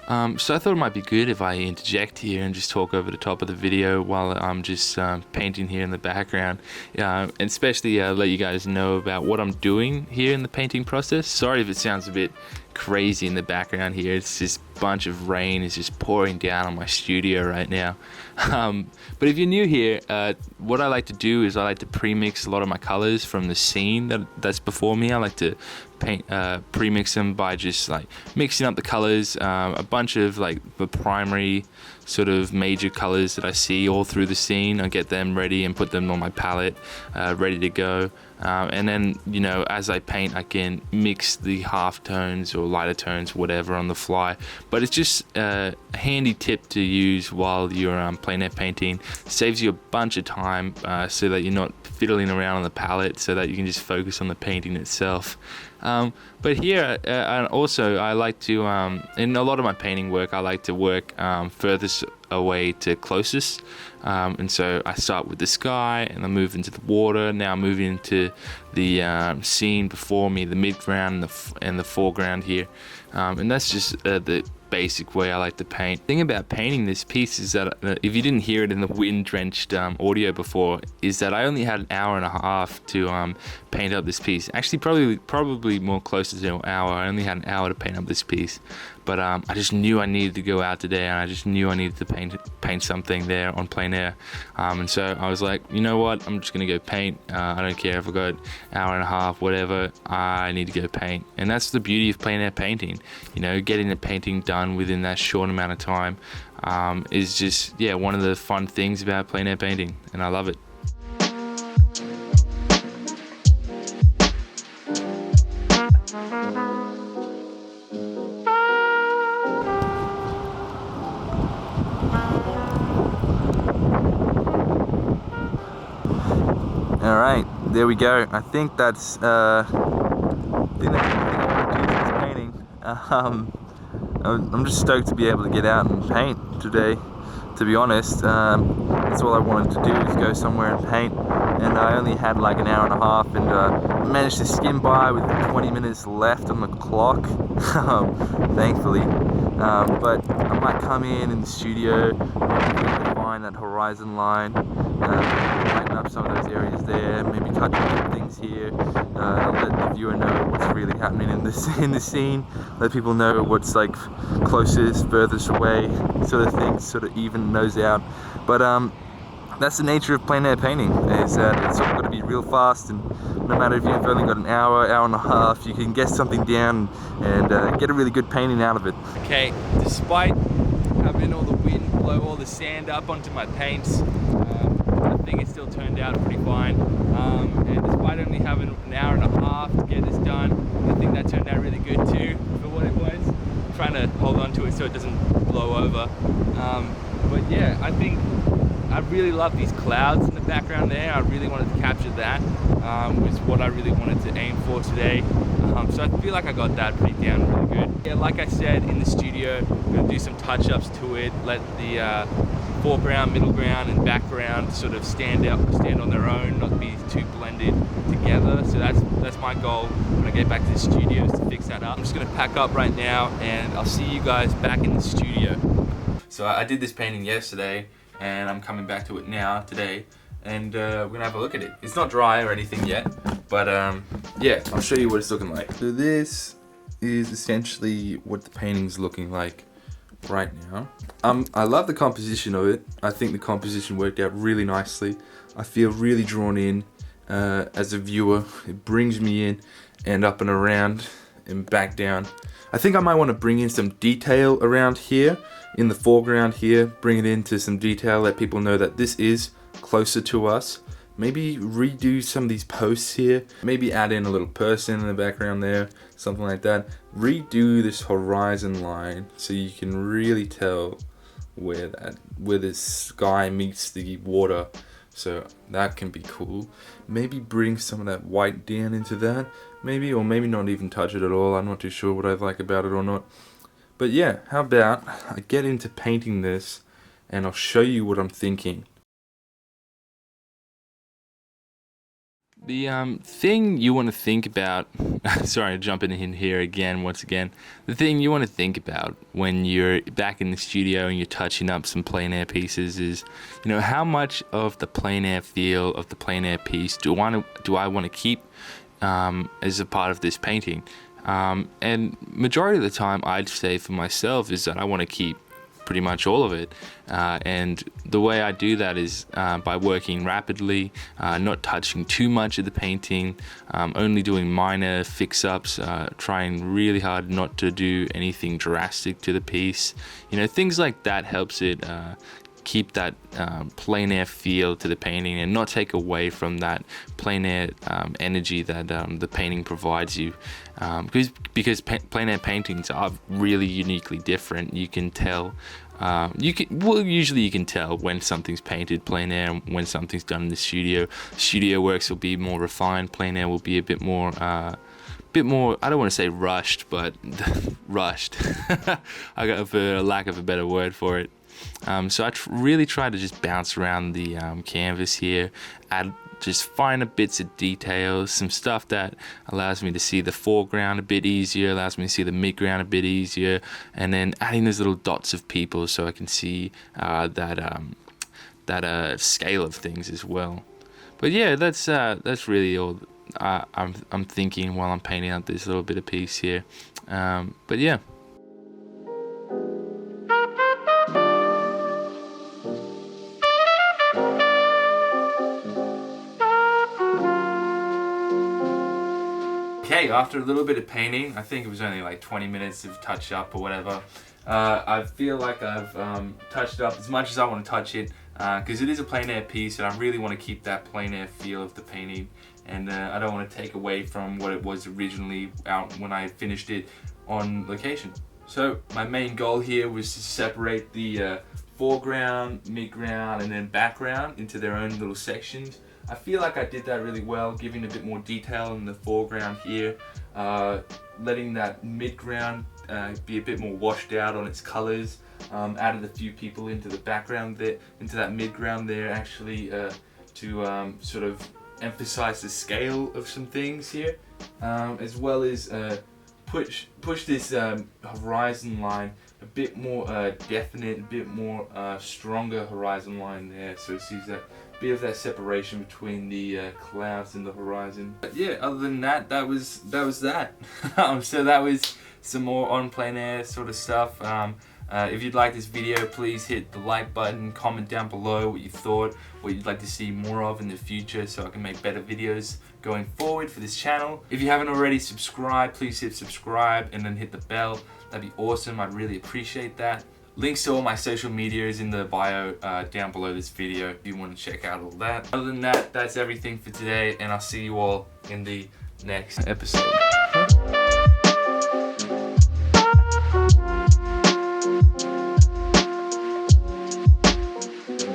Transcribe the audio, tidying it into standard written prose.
So I thought it might be good if I interject here and just talk over the top of the video while I'm just painting here in the background, and especially let you guys know about what I'm doing here in the painting process. Sorry if it sounds a bit crazy in the background here. It's just a bunch of rain is just pouring down on my studio right now. But if you're new here, what I like to do is I like to pre-mix a lot of my colors from the scene that's before me. I like to pre-mix them by just like mixing up the colors, a bunch of like the primary sort of major colors that I see all through the scene. I get them ready and put them on my palette, ready to go. And then, you know, as I paint, I can mix the half tones or lighter tones, whatever, on the fly. But it's just a handy tip to use while you're plein air painting. Saves you a bunch of time, so that you're not fiddling around on the palette, so that you can just focus on the painting itself. But here, also, I like to, in a lot of my painting work, I like to work furthest away to closest. And so I start with the sky, and I move into the water. Now moving into the scene before me, the midground and the foreground here. And that's just the basic way I like to paint. The thing about painting this piece is that if you didn't hear it in the wind-drenched audio before, is that I only had an hour and a half to paint up this piece. Actually, probably more closer to an hour. I only had an hour to paint up this piece, but I just knew I needed to go out today, and I just knew I needed to paint something there on plein air. And so I was like, you know what? I'm just gonna go paint. I don't care if I got an hour and a half, whatever. I need to go paint, and that's the beauty of plein air painting. You know, getting the painting done within that short amount of time is just, yeah, one of the fun things about plein air painting, and I love it. All right, there we go. I think that's I think that's everything I want to do for this painting. I'm just stoked to be able to get out and paint today, to be honest. That's all I wanted to do, is go somewhere and paint, and I only had like an hour and a half, and managed to skim by with 20 minutes left on the clock, thankfully. But I might come in the studio, maybe find that horizon line, lighten up some of those areas there, maybe touch on some things here, let the viewer know what's really happening in the scene, let people know what's like closest, furthest away, sort of thing, sort of even those out. But that's the nature of plein air painting, is that it's all got to be real fast, and no matter if you've only got an hour and a half, you can get something down and get a really good painting out of it. Okay, despite having all the wind blow all the sand up onto my paints, I think it still turned out pretty fine. And despite only having an hour and a half to get this done, I think that turned out really good too for what it was. I'm trying to hold on to it so it doesn't blow over. But yeah, I think I really love these clouds in the background there. I really wanted to capture that, was what I really wanted to aim for today. So I feel like I got that pretty down really good. Yeah, like I said, in the studio, I'm going to do some touch-ups to it, let the foreground, middle ground, and background sort of stand on their own, not be too blended together. So that's my goal when I get back to the studio, is to fix that up. I'm just going to pack up right now, and I'll see you guys back in the studio. So I did this painting yesterday, and I'm coming back to it now today, and we're gonna have a look at it. It's not dry or anything yet, but yeah, I'll show you what it's looking like. So this is essentially what the painting's looking like right now. I love the composition of it. I think the composition worked out really nicely. I feel really drawn in as a viewer. It brings me in and up and around and back down. I think I might want to bring in some detail around here in the foreground here, bring it into some detail, let people know that this is closer to us. Maybe redo some of these posts here, maybe add in a little person in the background there, something like that. Redo this horizon line so you can really tell where the sky meets the water. So that can be cool. Maybe bring some of that white down into that, maybe, or maybe not even touch it at all. I'm not too sure what I like about it or not. But yeah, how about I get into painting this and I'll show you what I'm thinking. The thing you want to think about, sorry, jumping in here again, once again. The thing you want to think about when you're back in the studio and you're touching up some plein air pieces is, how much of the plein air feel of the plein air piece do I want to keep as a part of this painting? And majority of the time, I'd say for myself is that I want to keep pretty much all of it, and the way I do that is by working rapidly, not touching too much of the painting, only doing minor fix-ups, trying really hard not to do anything drastic to the piece. Things like that helps it keep that plein air feel to the painting and not take away from that plein air energy that the painting provides you, because plein air paintings are really uniquely different. You can tell usually you can tell when something's painted plein air and when something's done in the studio. Studio works will be more refined, plein air will be a bit more I don't want to say rushed, but rushed. I got, for lack of a better word for it. So I really try to just bounce around the canvas here, add just finer bits of details, some stuff that allows me to see the foreground a bit easier, allows me to see the midground a bit easier, and then adding those little dots of people so I can see that scale of things as well. But yeah, that's really all I'm thinking while I'm painting out this little bit of piece here. But yeah. Okay, after a little bit of painting, I think it was only like 20 minutes of touch up or whatever, I feel like I've touched it up as much as I want to touch it, because it is a plein air piece and I really want to keep that plein air feel of the painting, and I don't want to take away from what it was originally out when I finished it on location. So my main goal here was to separate the foreground, midground, and then background into their own little sections. I feel like I did that really well, giving a bit more detail in the foreground here, letting that midground be a bit more washed out on its colors, added a few people into the background there, into that midground there actually, to sort of emphasize the scale of some things here, as well as push this horizon line a bit more definite, a bit more stronger horizon line there, so it sees that bit of that separation between the clouds and the horizon. But yeah, other than that, that was that. So that was some more on plein air sort of stuff. If you'd like this video, please hit the like button, comment down below what you thought, what you'd like to see more of in the future so I can make better videos going forward for this channel. If you haven't already subscribed, please hit subscribe and then hit the bell. That'd be awesome, I'd really appreciate that. Links to all my social media is in the bio down below this video if you want to check out all that. Other than that, that's everything for today, and I'll see you all in the next episode.